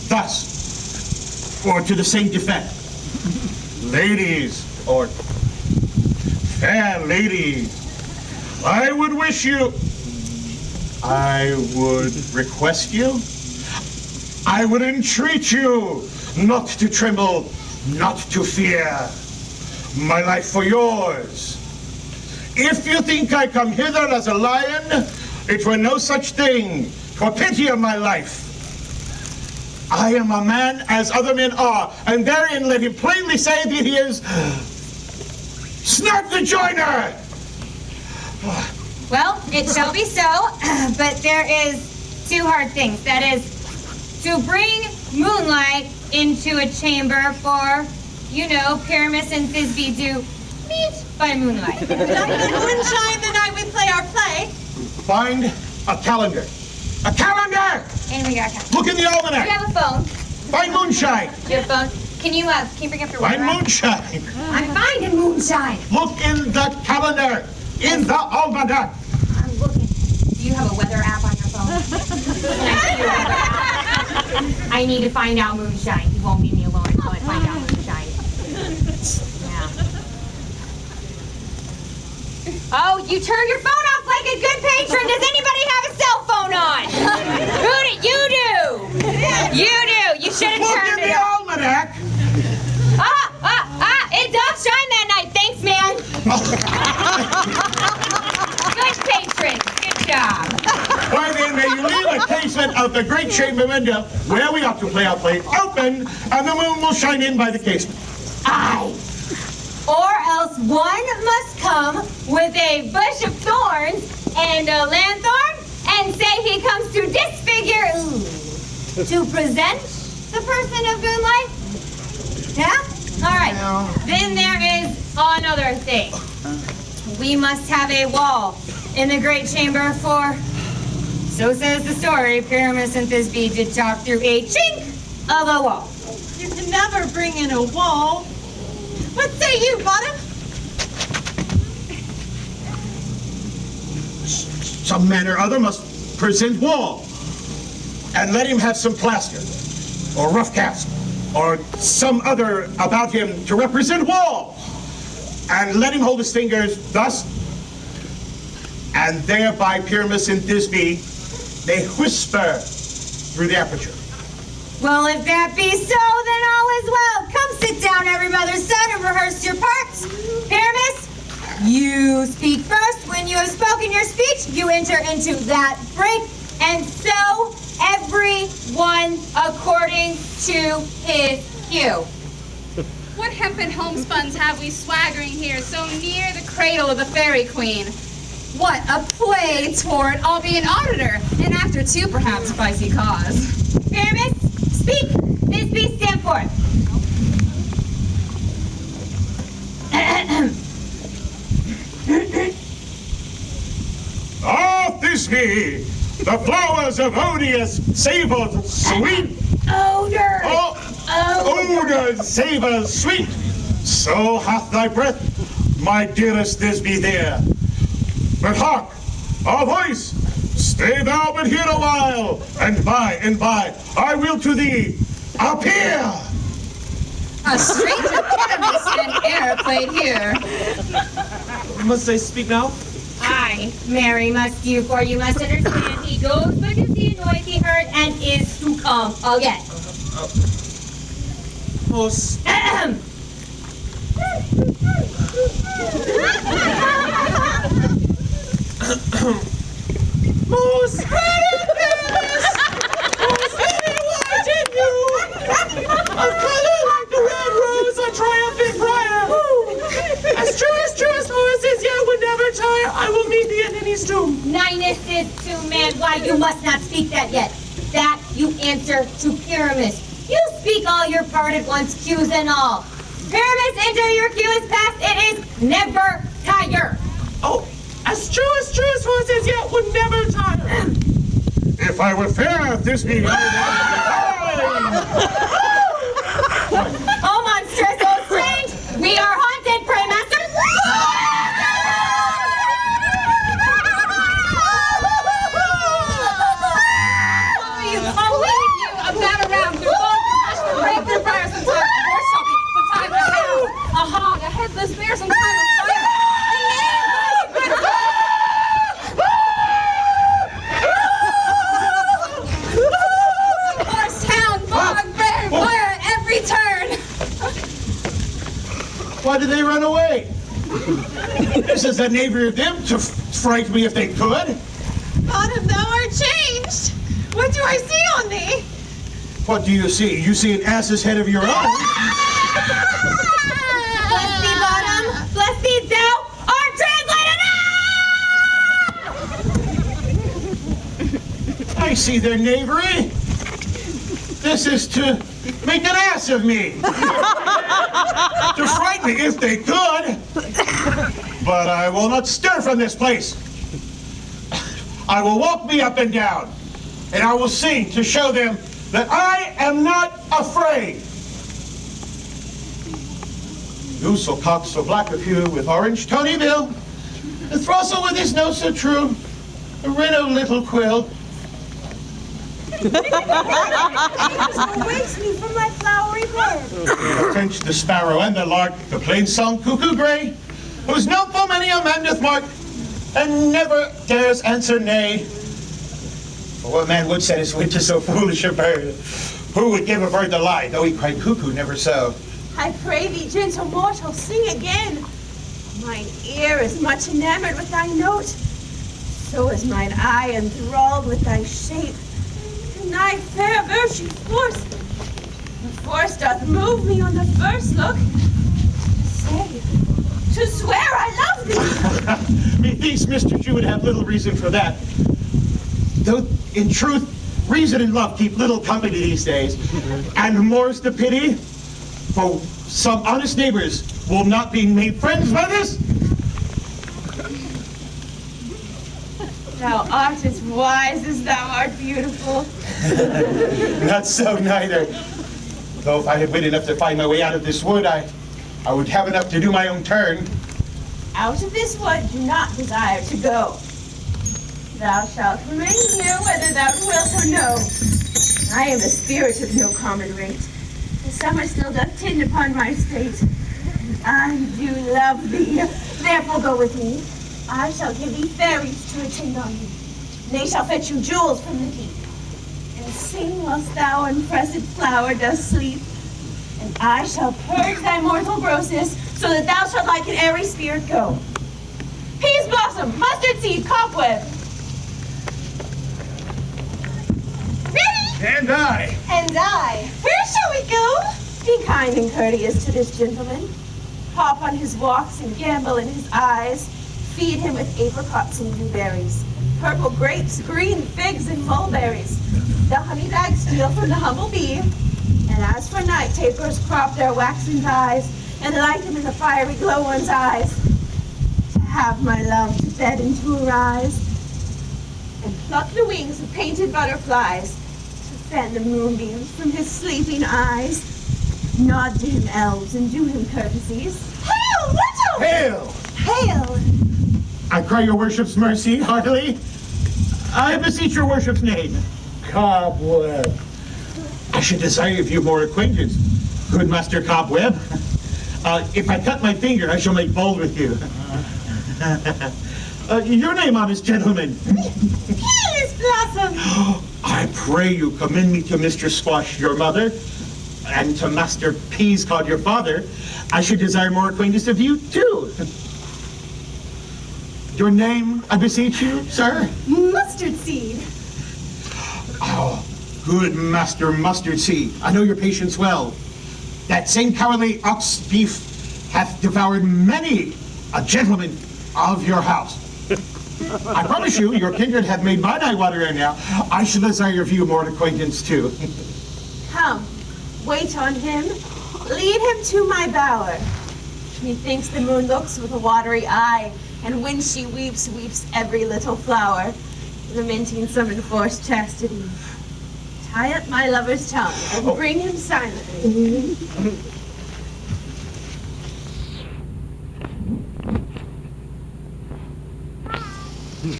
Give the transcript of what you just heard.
thus, or to the same effect. Ladies, or fair ladies, I would request you, I would entreat you not to tremble, not to fear. My life for yours. If you think I come hither as a lion, it were no such thing, for pity of my life. I am a man as other men are, and therein let him plainly say that he is Snark the Joiner! Well, it shall be so, but there is two hard things. That is, to bring moonlight into a chamber for, you know, Pyramus and Thisbe do meet by moonlight. Not the moonshine the night we play our play. Find a calendar. A calendar! And we got a calendar. Look in the Do almanac. you have a phone? Find moonshine. Do you have a phone? Can you bring up your Find weather app? moonshine. I'm finding moonshine. Look in the calendar. In the almanac. I'm looking. Do you have a weather app on your phone? Can I see your weather app? I need to find out moonshine. You won't leave me alone until I find out moonshine. Yeah. Oh, you turn your phone off like a good patron. Does anybody have a cell phone on? Who do you do? You do. You should have Look turned in it the off. almanac. It does shine that night. Thanks, man. Good patron. Good job. Why then may you leave the casement of the great chamber window where we ought to play our play open, and the moon will shine in by the casement. Aye. Or else one must come with a bush of thorns and a lanthorn and say he comes to disfigure, to present the person of moonlight. Yeah? All right. No. Then there is another thing. We must have a wall in the great chamber for, so says the story, Pyramus and Thisbe did talk through a chink of a wall. You can never bring in a wall. What say you, Bottom? Some man or other must present wall, and let him have some plaster, or rough cast, or some other about him to represent wall, and let him hold his fingers thus, and thereby Pyramus and Thisbe, they whisper through the aperture. Well, if that be so, then all is well. Come sit down, every mother's son, and rehearse your parts. Pyramus, you speak first. When you have spoken your speech, you enter into that break, and so everyone according to his cue. What hempen homespuns have we swaggering here so near the cradle of the fairy queen? What a play toward I'll be an auditor, and after two, perhaps, if I see cause. Pyramus, speak. Thisbe, stand forth. Thisbe, the flowers of odious savors sweet. Odor. Odors, savors sweet. So hath thy breath, my dearest Thisbe there. But hark, a voice. Stay thou but here a while, and by I will to thee appear. A stranger Pyramus and air played here. Must I speak now? Aye, marry must you, for you must understand he goes but to see a noise he heard and is to come again. Most most Pyramus! Most white in you! Of color like the red rose, a triumphant briar! As true as horses yet would never tire, I will meet thee in any tomb. Ninus is to man, why you must not speak that yet. That you answer to Pyramus. You speak all your part at once, cues and all. Pyramus, enter your cue is past, it is never tire. Oh, as true as horses yet would never tire. If I were fair, Thisbe, Oh, monstrous, oh, strange, we are haunted, pray master. I'll leave you about around the Why did they run away? This is the knavery of them to fright me if they could. Autumn, thou art changed. What do I see on thee? What do you see? You see an ass's head of your own. Bless thee, Bottom. Bless thee, thou art translated. I see their knavery. This is to make an ass of me. To frighten me if they could. But I will not stir from this place. I will walk me up and down, and I will sing to show them that I am not afraid. You so cock, so black of hue, with orange Tony Bill, the throstle with his nose so true, the Reno little quill. Wakes me from my flowery bed. The finch, the sparrow, and the lark, the plain song cuckoo gray, whose note full many a man doth mark, and never dares answer nay. For what man would set his wit to so foolish a bird? Who would give a bird the lie, though he cried cuckoo never so? I pray thee, gentle mortal, sing again. Mine ear is much enamored with thy note. So is mine eye enthralled with thy shape. And thy fair virtue's force. The force doth move me on the first look. To swear I love thee. Methinks, mistress, you would have little reason for that. Though, in truth, reason and love keep little company these days. And more's the pity, for some honest neighbors will not be made friends by this. Thou art as wise as thou art beautiful. Not so neither. Though if I had wit enough to find my way out of this wood, I would have enough to do my own turn. Out of this wood do not desire to go. Thou shalt remain here whether thou wilt or no. I am a spirit of no common rate. The summer still doth tend upon my state. And I do love thee, therefore go with me. I shall give thee fairies to attend on thee. They shall fetch you jewels from the deep. And sing whilst thou unpressed flower dost sleep. And I shall purge thy mortal grossness, so that thou shalt like an airy spirit go. Peas blossom, mustard seed, cobweb. Ready? And I. And I. Where shall we go? Be kind and courteous to this gentleman. Hop on his walks and gambol in his eyes. Feed him with apricots and blueberries, purple grapes, green figs, and mulberries. The honey bag steal from the humble bee. And as for night tapers, crop their waxen dyes, and light them in the fiery glow one's eyes. To have my love to bed and to arise, and pluck the wings of painted butterflies, to fan the moonbeams from his sleeping eyes. Nod to him, elves, and do him courtesies. Hail, little! Hail! Hail! I cry your worship's mercy heartily. I beseech your worship's name. Cobweb. I should desire of you more acquaintance, good Master Cobweb. If I cut my finger, I shall make bold with you. Your name, honest gentleman? Peas blossom! I pray you commend me to Mistress Squash, your mother, and to Master Peas called your father. I should desire more acquaintance of you, too. Your name, I beseech you, sir? Mustard seed. Oh, good Master Mustard Seed. I know your patience well. That same cowardly ox beef hath devoured many a gentleman of your house. I promise you, your kindred have made mine eye water, and now I shall desire of you more acquaintance too. Come, wait on him. Lead him to my bower. Methinks the moon looks with a watery eye, and when she weeps, weeps every little flower, lamenting some enforced chastity. Tie up my lover's tongue and bring him silently.